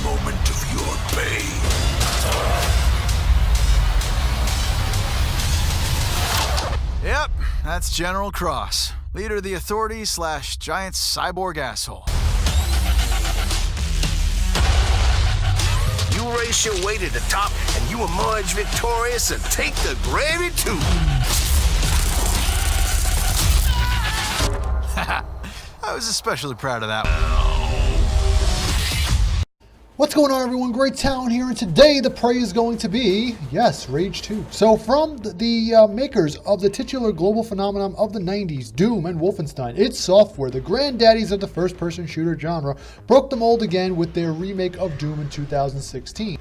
moment of your pain. Yep, that's General Cross, leader of the Authority / giant cyborg asshole. You race your way to the top, and you emerge victorious and take the gravy too. I was especially proud of that one. What's going on, everyone? Great Talon here, and today the prey is going to be, yes, Rage 2. So from the makers of the titular global phenomenon of the 90s, Doom and Wolfenstein, id Software, the granddaddies of the first-person shooter genre, broke the mold again with their remake of Doom in 2016.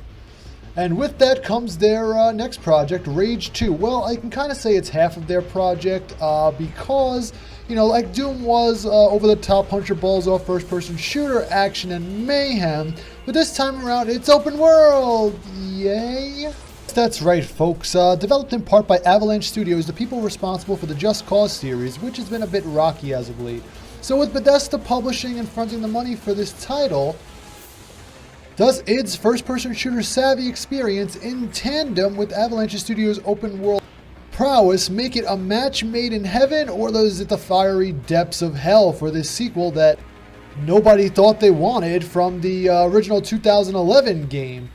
And with that comes their next project, Rage 2. Well, I can kind of say it's half of their project because, you know, like Doom was over-the-top punch-your-balls-off first-person shooter action and mayhem, but this time around it's open world. Yay! That's right, folks. Developed in part by Avalanche Studios, the people responsible for the Just Cause series, which has been a bit rocky as of late. So with Bethesda publishing and fronting the money for this title, does id's first-person shooter savvy experience in tandem with Avalanche Studios' open world prowess make it a match made in heaven, or is it the fiery depths of hell for this sequel that nobody thought they wanted from the original 2011 game?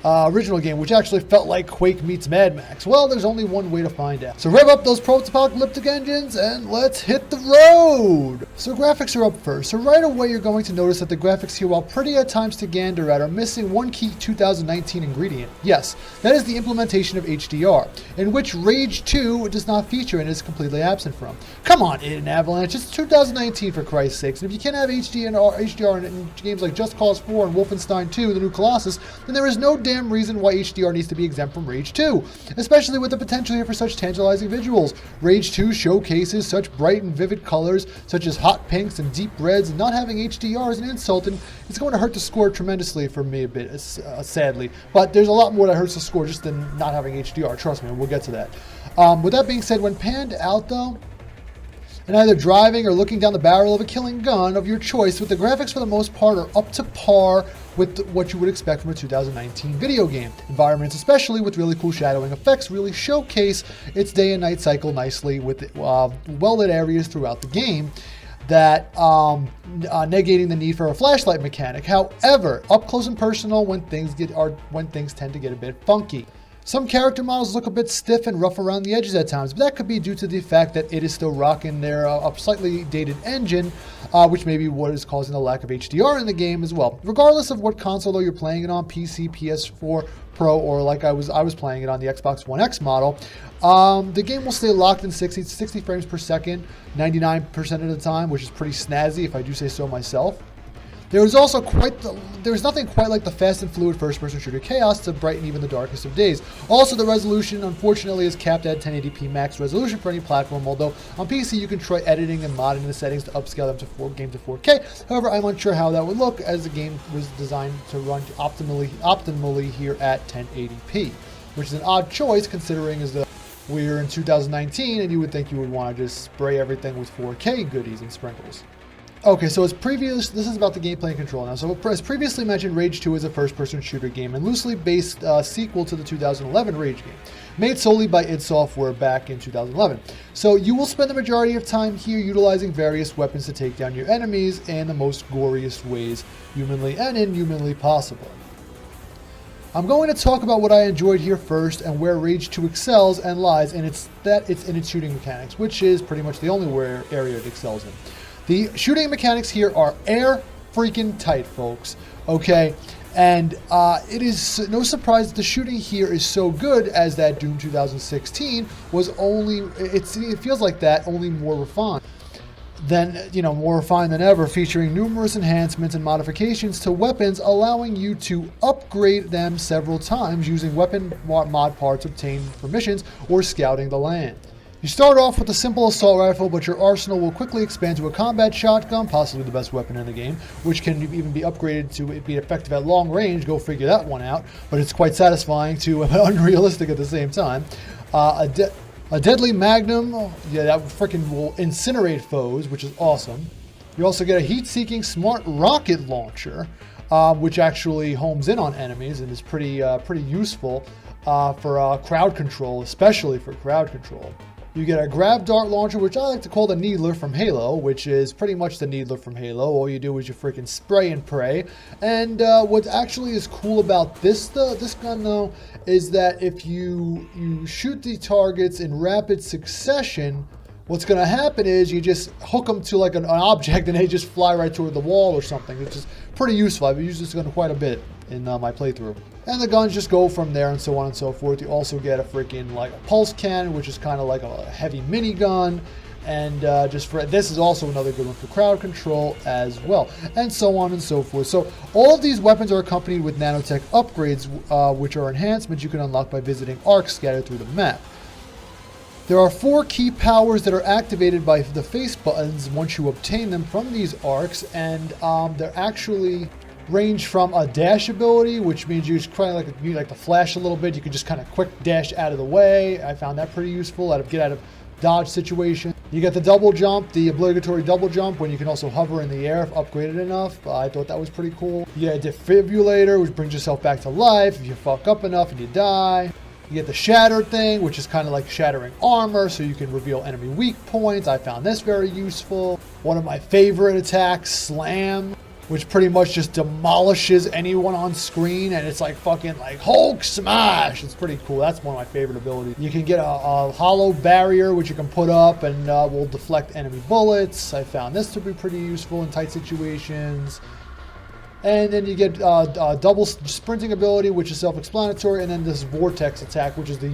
Original game, which actually felt like Quake meets Mad Max. Well, there's only one way to find out. So rev up those post-apocalyptic engines and let's hit the road! So graphics are up first. So right away you're going to notice that the graphics here, while pretty at times to gander at, are missing one key 2019 ingredient. Yes, that is the implementation of HDR, in which Rage 2 does not feature and is completely absent from. Come on, id and Avalanche, it's 2019 for Christ's sakes, and if you can't have HDR in games like Just Cause 4 and Wolfenstein 2, The New Colossus, then there is no damn reason why HDR needs to be exempt from Rage 2, especially with the potential here for such tantalizing visuals. Rage 2 showcases such bright and vivid colors, such as hot pinks and deep reds, and not having HDR is an insult, and it's going to hurt the score tremendously for me a bit, sadly. But there's a lot more that hurts the score just than not having HDR, trust me, we'll get to that. With that being said, when panned out though, and either driving or looking down the barrel of a killing gun of your choice, with the graphics for the most part are up to par with what you would expect from a 2019 video game. Environments, especially with really cool shadowing effects, really showcase its day and night cycle nicely with well-lit areas throughout the game, that negating the need for a flashlight mechanic. However, up close and personal, when things tend to get a bit funky. Some character models look a bit stiff and rough around the edges at times, but that could be due to the fact that it is still rocking their slightly dated engine, which may be what is causing the lack of HDR in the game as well. Regardless of what console though you're playing it on, PC, PS4 Pro, or like I was playing it on the Xbox One X model, the game will stay locked in 60 frames per second, 99% of the time, which is pretty snazzy if I do say so myself. There's nothing quite like the fast and fluid first-person shooter chaos to brighten even the darkest of days. Also, the resolution, unfortunately, is capped at 1080p max resolution for any platform, although on PC you can try editing and modding the settings to upscale them to 4K. However, I'm unsure how that would look, as the game was designed to run optimally here at 1080p, which is an odd choice considering as we're in 2019 and you would think you would want to just spray everything with 4K goodies and sprinkles. Okay, so this is about the gameplay and control now. So as previously mentioned, Rage 2 is a first-person shooter game and loosely based sequel to the 2011 Rage game, made solely by id Software back in 2011. So you will spend the majority of time here utilizing various weapons to take down your enemies in the most goriest ways humanly and inhumanly possible. I'm going to talk about what I enjoyed here first and where Rage 2 excels and lies, and it's in its shooting mechanics, which is pretty much the only area it excels in. The shooting mechanics here are air freaking tight, folks, okay? And it is no surprise that the shooting here is so good, as that Doom 2016 was it feels like that, only more refined. More refined than ever, featuring numerous enhancements and modifications to weapons, allowing you to upgrade them several times using weapon mod parts obtained from missions or scouting the land. You start off with a simple assault rifle, but your arsenal will quickly expand to a combat shotgun, possibly the best weapon in the game, which can even be upgraded to be effective at long range. Go figure that one out, but it's quite satisfying to unrealistic at the same time. A deadly magnum, yeah, that freaking will incinerate foes, which is awesome. You also get a heat-seeking smart rocket launcher, which actually homes in on enemies and is pretty useful for crowd control, especially for crowd control. You get a grab dart launcher, which I like to call the Needler from Halo, which is pretty much the Needler from Halo. All you do is you freaking spray and pray. And what actually is cool about this gun though, is that if you shoot the targets in rapid succession, what's going to happen is you just hook them to like an object and they just fly right toward the wall or something, which is pretty useful. I've used this gun quite a bit in my playthrough. And the guns just go from there and so on and so forth. You also get a freaking like a pulse cannon, which is kind of like a heavy minigun. And this is also another good one for crowd control as well, and so on and so forth. So all of these weapons are accompanied with nanotech upgrades, which are enhancements you can unlock by visiting arcs scattered through the map. There are 4 key powers that are activated by the face buttons once you obtain them from these arcs, and they're actually range from a dash ability, which means you just kind of like to flash a little bit. You can just kind of quick dash out of the way. I found that pretty useful. Get out of dodge situation. You get the double jump, the obligatory double jump, when you can also hover in the air if upgraded enough. I thought that was pretty cool. You get a defibrillator, which brings yourself back to life if you fuck up enough and you die. You get the shattered thing, which is kind of like shattering armor, so you can reveal enemy weak points. I found this very useful. One of my favorite attacks, slam, which pretty much just demolishes anyone on screen, and it's like fucking like Hulk smash. It's pretty cool. That's one of my favorite abilities. You can get a hollow barrier, which you can put up and will deflect enemy bullets. I found this to be pretty useful in tight situations. And then you get double sprinting ability, which is self-explanatory, and then this vortex attack, which is the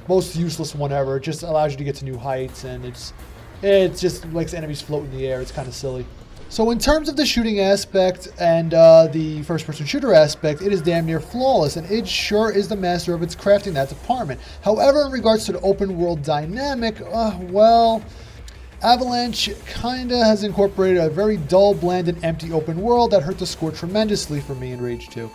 most useless one ever. It just allows you to get to new heights, and it just makes enemies float in the air. It's kind of silly. So in terms of the shooting aspect and the first-person shooter aspect, it is damn near flawless, and it sure is the master of its craft in that department. However, in regards to the open-world dynamic, well, Avalanche kinda has incorporated a very dull, bland, and empty open world that hurt the score tremendously for me in Rage 2.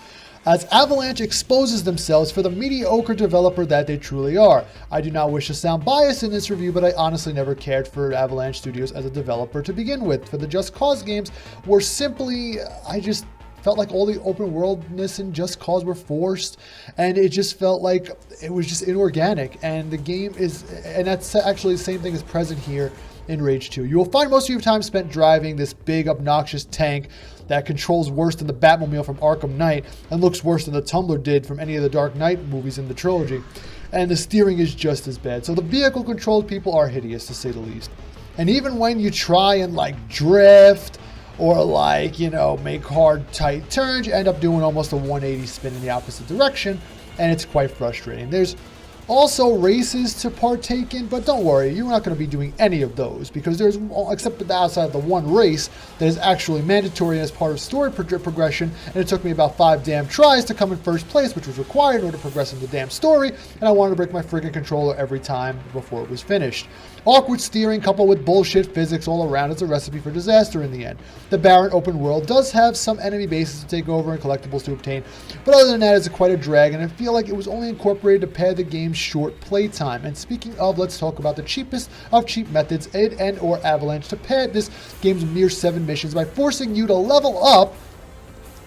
As Avalanche exposes themselves for the mediocre developer that they truly are. I do not wish to sound biased in this review, but I honestly never cared for Avalanche Studios as a developer to begin with. For the Just Cause games were simply, I just felt like all the open worldness in Just Cause were forced, and it just felt like it was just inorganic, and the game is, and that's actually the same thing is present here in Rage 2. You will find most of your time spent driving this big, obnoxious tank that controls worse than the Batmobile from Arkham Knight and looks worse than the Tumbler did from any of the Dark Knight movies in the trilogy. And the steering is just as bad. So the vehicle-controlled people are hideous, to say the least. And even when you try and like drift or like, you know, make hard, tight turns, you end up doing almost a 180 spin in the opposite direction, and it's quite frustrating. There's also races to partake in, but don't worry, you're not going to be doing any of those because there's, except for the outside of the one race that is actually mandatory as part of story progression, and it took me about 5 damn tries to come in first place, which was required in order to progress in the damn story, and I wanted to break my freaking controller every time before it was finished. Awkward steering coupled with bullshit physics all around is a recipe for disaster in the end. The barren open world does have some enemy bases to take over and collectibles to obtain, but other than that, it's quite a drag, and I feel like it was only incorporated to pad the game's short playtime. And speaking of, let's talk about the cheapest of cheap methods, id and or Avalanche, to pad this game's mere 7 missions by forcing you to level up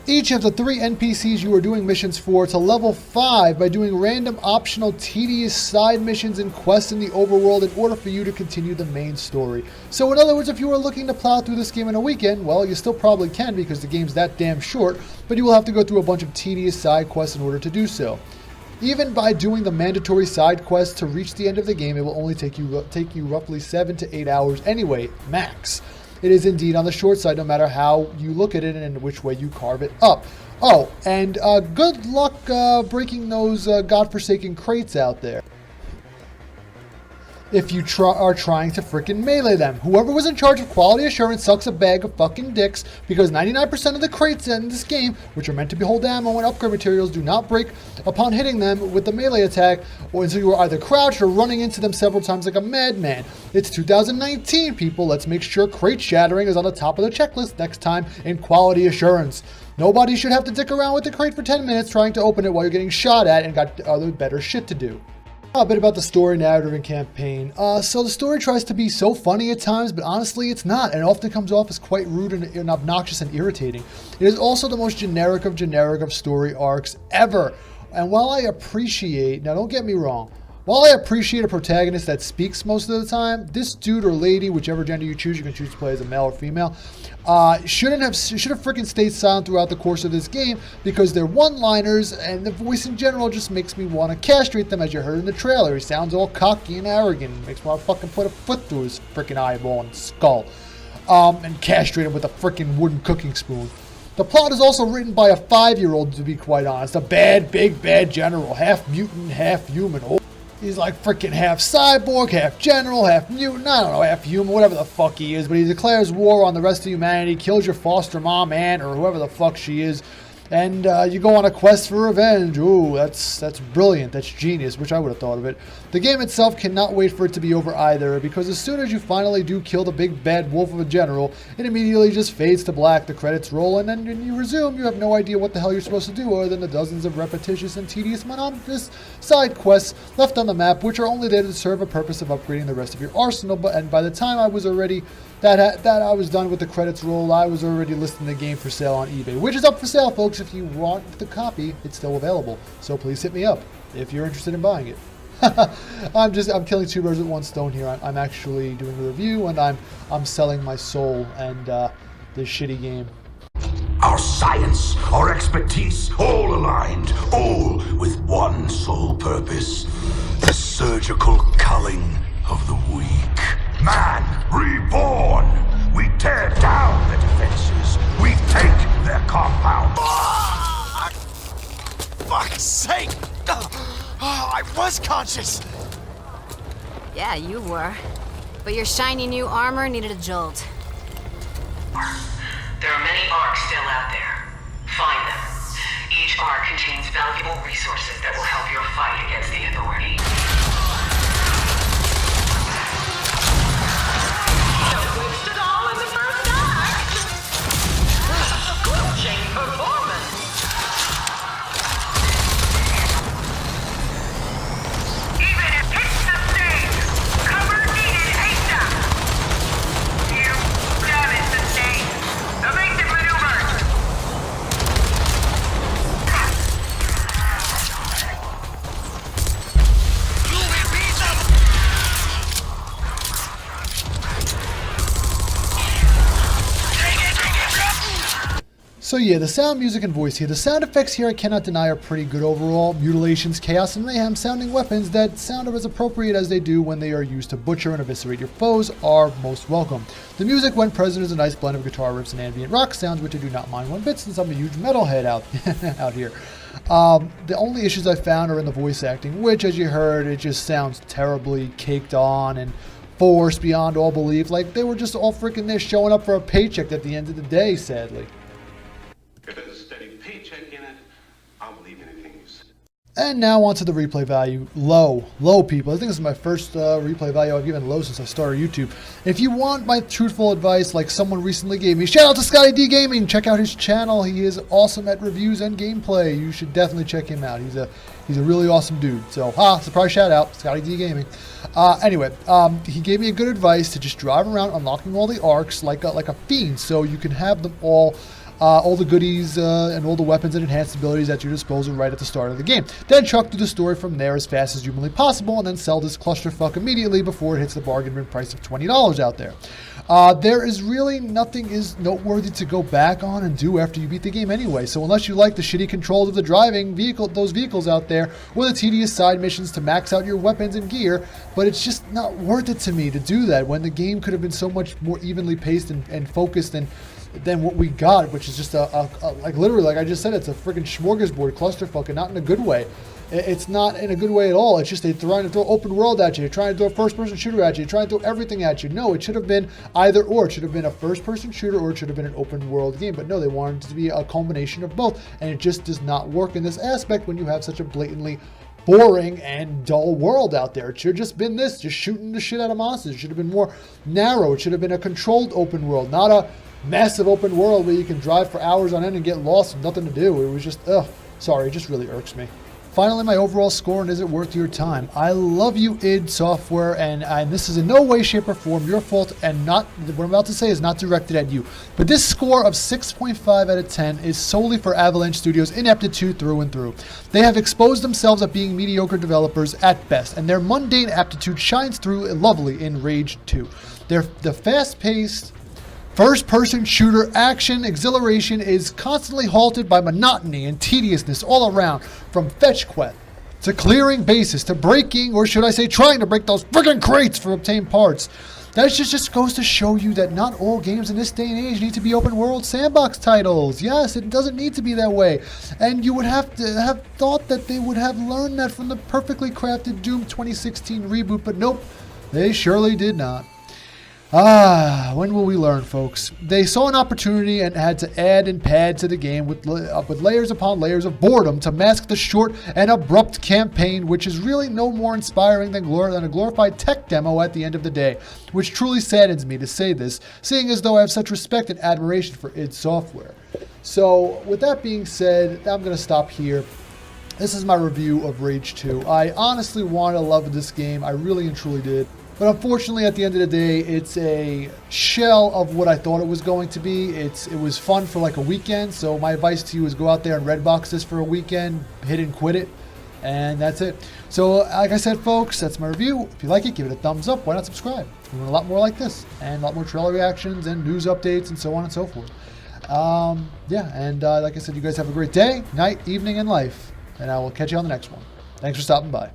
each of the 3 NPCs you are doing missions for to level 5 by doing random optional tedious side missions and quests in the overworld in order for you to continue the main story. So in other words, if you are looking to plow through this game in a weekend, well, you still probably can because the game's that damn short, but you will have to go through a bunch of tedious side quests in order to do so. Even by doing the mandatory side quests to reach the end of the game, it will only take you roughly 7 to 8 hours anyway, max. It is indeed on the short side no matter how you look at it and which way you carve it up. Oh, and good luck breaking those godforsaken crates out there if you are trying to frickin' melee them. Whoever was in charge of quality assurance sucks a bag of fucking dicks because 99% of the crates in this game, which are meant to hold ammo and upgrade materials, do not break upon hitting them with the melee attack, or so you are either crouched or running into them several times like a madman. It's 2019, people. Let's make sure crate shattering is on the top of the checklist next time in quality assurance. Nobody should have to dick around with the crate for 10 minutes trying to open it while you're getting shot at and got other better shit to do. A bit about the story, narrative, and campaign. So the story tries to be so funny at times, but honestly it's not, and it often comes off as quite rude and obnoxious and irritating. It is also the most generic of story arcs ever. And while I appreciate, now don't get me wrong, while I appreciate a protagonist that speaks most of the time, this dude or lady, whichever gender you choose, you can choose to play as a male or female, should have freaking stayed silent throughout the course of this game, because their one-liners and the voice in general just makes me want to castrate them, as you heard in the trailer. He sounds all cocky and arrogant. Makes me want to fucking put a foot through his freaking eyeball and skull, and castrate him with a freaking wooden cooking spoon. The plot is also written by a 5-year-old, to be quite honest. A big bad general, half mutant, half human. He's like freaking half cyborg, half general, half mutant, I don't know, half human, whatever the fuck he is. But he declares war on the rest of humanity, kills your foster mom, aunt, or whoever the fuck she is. And you go on a quest for revenge. Ooh, that's brilliant. That's genius. Wish I would have thought of it. The game itself cannot wait for it to be over either, because as soon as you finally do kill the big bad wolf of a general, it immediately just fades to black, the credits roll, and then when you resume, you have no idea what the hell you're supposed to do other than the dozens of repetitious and tedious monotonous side quests left on the map, which are only there to serve a purpose of upgrading the rest of your arsenal. And by the time I was already that I was done with the credits roll, I was already listing the game for sale on eBay, which is up for sale, folks. If you want the copy, it's still available. So please hit me up if you're interested in buying it. I'm killing two birds with one stone here. I'm actually doing a review, and I'm selling my soul and this shitty game. Our science, our expertise, all aligned, all with one sole purpose: the surgical culling of the weak. Man reborn! We tear down the defenses. We take their compound. Fuck's sake! I was conscious! Yeah, you were. But your shiny new armor needed a jolt. There are many arcs still out there. Find them. Each arc contains valuable resources that will help your fight against the Authority. Don't waste it all in the first act! Glitching performance! Even if hits the stage, cover needed ASAP! You damaged the stage. Evasive maneuvers! So yeah, the sound, music, and voice here. The sound effects here, I cannot deny, are pretty good overall. Mutilations, chaos, and mayhem sounding weapons that sound as appropriate as they do when they are used to butcher and eviscerate your foes are most welcome. The music, when present, is a nice blend of guitar riffs and ambient rock sounds, which I do not mind one bit since I'm a huge metalhead out here. The only issues I found are in the voice acting, which, as you heard, it just sounds terribly caked on and forced beyond all belief. Like they were just all freaking there showing up for a paycheck at the end of the day, sadly. If there's a steady paycheck in it, I'll believe anything you say. And now onto the replay value. Low, people. I think this is my first replay value I've given low since I started YouTube. If you want my truthful advice, like someone recently gave me, shout out to ScottyDGaming. Check out his channel. He is awesome at reviews and gameplay. You should definitely check him out. He's a really awesome dude. So, surprise shout out, ScottyDGaming. Anyway, he gave me a good advice to just drive around unlocking all the arcs like a fiend, so you can have them all the goodies and all the weapons and enhanced abilities at your disposal right at the start of the game. Then truck through the story from there as fast as humanly possible, and then sell this clusterfuck immediately before it hits the bargain bin price of $20 out there. There is really nothing is noteworthy to go back on and do after you beat the game anyway, so unless you like the shitty controls of the those vehicles out there, or the tedious side missions to max out your weapons and gear, but it's just not worth it to me to do that when the game could have been so much more evenly paced and focused than what we got, which is just like literally, like I just said, it's a freaking smorgasbord clusterfuck, and not in a good way. It's not in a good way at all. It's just they're trying to throw open world at you, they're trying to throw a first-person shooter at you, they're trying to throw everything at you. No, it should have been either or. It should have been a first-person shooter, or it should have been an open world game. But no, they wanted it to be a combination of both, and it just does not work in this aspect when you have such a blatantly boring and dull world out there. It should have just been this, just shooting the shit out of monsters. It should have been more narrow. It should have been a controlled open world, not a massive open world where you can drive for hours on end and get lost with nothing to do. It was just, sorry, it just really irks me. finally, my overall score, and is it worth your time? I love you, id Software, and this is in no way, shape, or form your fault, and not what I'm about to say is not directed at you. But this score of 6.5 out of 10 is solely for Avalanche Studios' ineptitude through and through. They have exposed themselves as being mediocre developers at best, and their mundane aptitude shines through lovely in Rage 2. The fast-paced first-person shooter action exhilaration is constantly halted by monotony and tediousness all around, from fetch quest to clearing bases to breaking, or should I say trying to break those friggin' crates for obtained parts. That just goes to show you that not all games in this day and age need to be open world sandbox titles. Yes, it doesn't need to be that way. And you would have to have thought that they would have learned that from the perfectly crafted Doom 2016 reboot, but nope, they surely did not. When will we learn, folks? They saw an opportunity and had to add and pad to the game with layers upon layers of boredom to mask the short and abrupt campaign, which is really no more inspiring than a glorified tech demo at the end of the day, which truly saddens me to say this, seeing as though I have such respect and admiration for id Software. So, with that being said, I'm going to stop here. This is my review of Rage 2. I honestly wanted to love this game. I really and truly did. But unfortunately, at the end of the day, it's a shell of what I thought it was going to be. It was fun for like a weekend, so my advice to you is go out there and redbox this for a weekend, hit and quit it, and that's it. So, like I said, folks, that's my review. If you like it, give it a thumbs up. Why not subscribe? We want a lot more like this, and a lot more trailer reactions and news updates and so on and so forth. Like I said, you guys have a great day, night, evening, and life, and I will catch you on the next one. Thanks for stopping by.